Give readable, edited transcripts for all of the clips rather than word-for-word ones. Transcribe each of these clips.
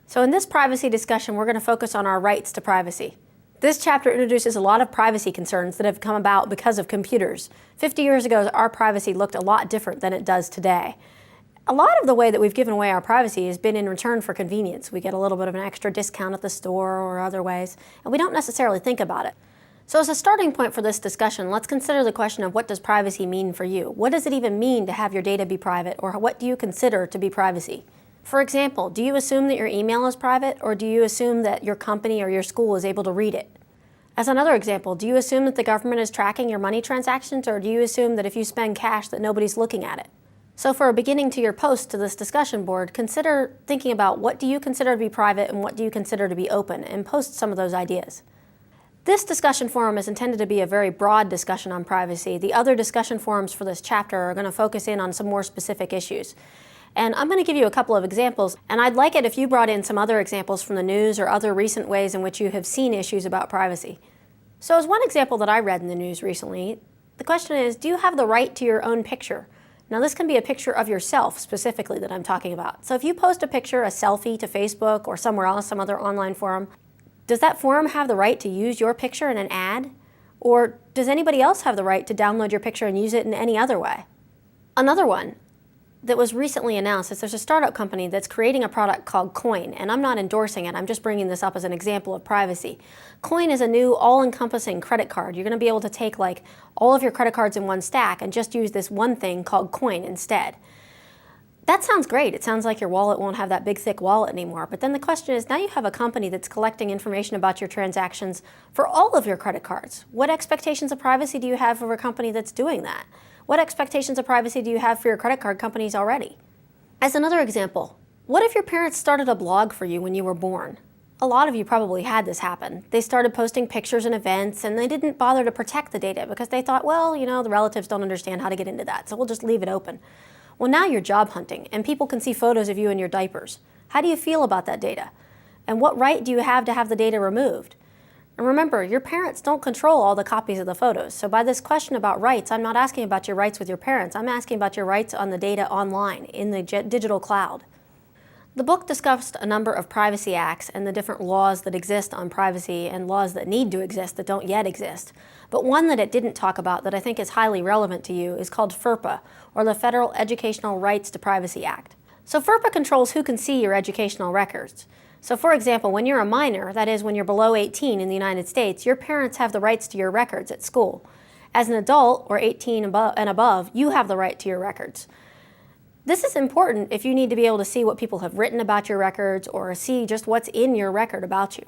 So in this privacy discussion, we're going to focus on our rights to privacy. This chapter introduces a lot of privacy concerns that have come about because of computers. 50 years ago, our privacy looked a lot different than it does today. A lot of the way that we've given away our privacy has been in return for convenience. We get a little bit of an extra discount at the store or other ways, and we don't necessarily think about it. So as a starting point for this discussion, let's consider the question of what does privacy mean for you? What does it even mean to have your data be private, or what do you consider to be privacy? For example, do you assume that your email is private, or do you assume that your company or your school is able to read it? As another example, do you assume that the government is tracking your money transactions, or do you assume that if you spend cash that nobody's looking at it? So for a beginning to your post to this discussion board, consider thinking about what do you consider to be private and what do you consider to be open, and post some of those ideas. This discussion forum is intended to be a very broad discussion on privacy. The other discussion forums for this chapter are going to focus in on some more specific issues. And I'm going to give you a couple of examples, and I'd like it if you brought in some other examples from the news or other recent ways in which you have seen issues about privacy. So as one example that I read in the news recently, the question is, do you have the right to your own picture? Now this can be a picture of yourself specifically that I'm talking about. So if you post a picture, a selfie to Facebook or somewhere else, some other online forum, does that forum have the right to use your picture in an ad? Or does anybody else have the right to download your picture and use it in any other way? Another one that was recently announced is there's a startup company that's creating a product called Coin, and I'm not endorsing it, I'm just bringing this up as an example of privacy. Coin is a new all-encompassing credit card. You're going to be able to take like all of your credit cards in one stack and just use this one thing called Coin instead. That sounds great. It sounds like your wallet won't have that big thick wallet anymore, but then the question is, now you have a company that's collecting information about your transactions for all of your credit cards. What expectations of privacy do you have for a company that's doing that? What expectations of privacy do you have for your credit card companies already? As another example, what if your parents started a blog for you when you were born? A lot of you probably had this happen. They started posting pictures and events, and they didn't bother to protect the data because they thought, well, you know, the relatives don't understand how to get into that, so we'll just leave it open. Well, now you're job hunting, and people can see photos of you in your diapers. How do you feel about that data? And what right do you have to have the data removed? And remember, your parents don't control all the copies of the photos. So by this question about rights, I'm not asking about your rights with your parents. I'm asking about your rights on the data online, in the digital cloud. The book discussed a number of privacy acts and the different laws that exist on privacy and laws that need to exist that don't yet exist. But one that it didn't talk about that I think is highly relevant to you is called FERPA, or the Federal Educational Rights to Privacy Act. So FERPA controls who can see your educational records. So for example, when you're a minor, that is when you're below 18 in the United States, your parents have the rights to your records at school. As an adult, or 18 and above, you have the right to your records. This is important if you need to be able to see what people have written about your records or see just what's in your record about you.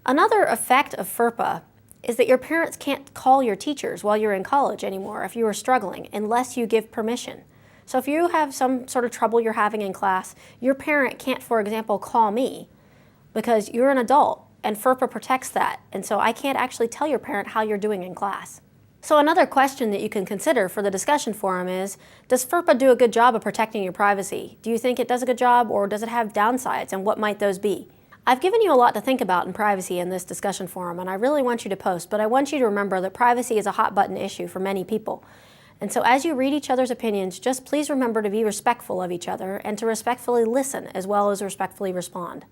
Another effect of FERPA is that your parents can't call your teachers while you're in college anymore if you are struggling, unless you give permission. So if you have some sort of trouble you're having in class, your parent can't, for example, call me because you're an adult and FERPA protects that. And so I can't actually tell your parent how you're doing in class. So another question that you can consider for the discussion forum is, does FERPA do a good job of protecting your privacy? Do you think it does a good job, or does it have downsides, and what might those be? I've given you a lot to think about in privacy in this discussion forum, and I really want you to post, but I want you to remember that privacy is a hot button issue for many people. And so as you read each other's opinions, just please remember to be respectful of each other and to respectfully listen as well as respectfully respond.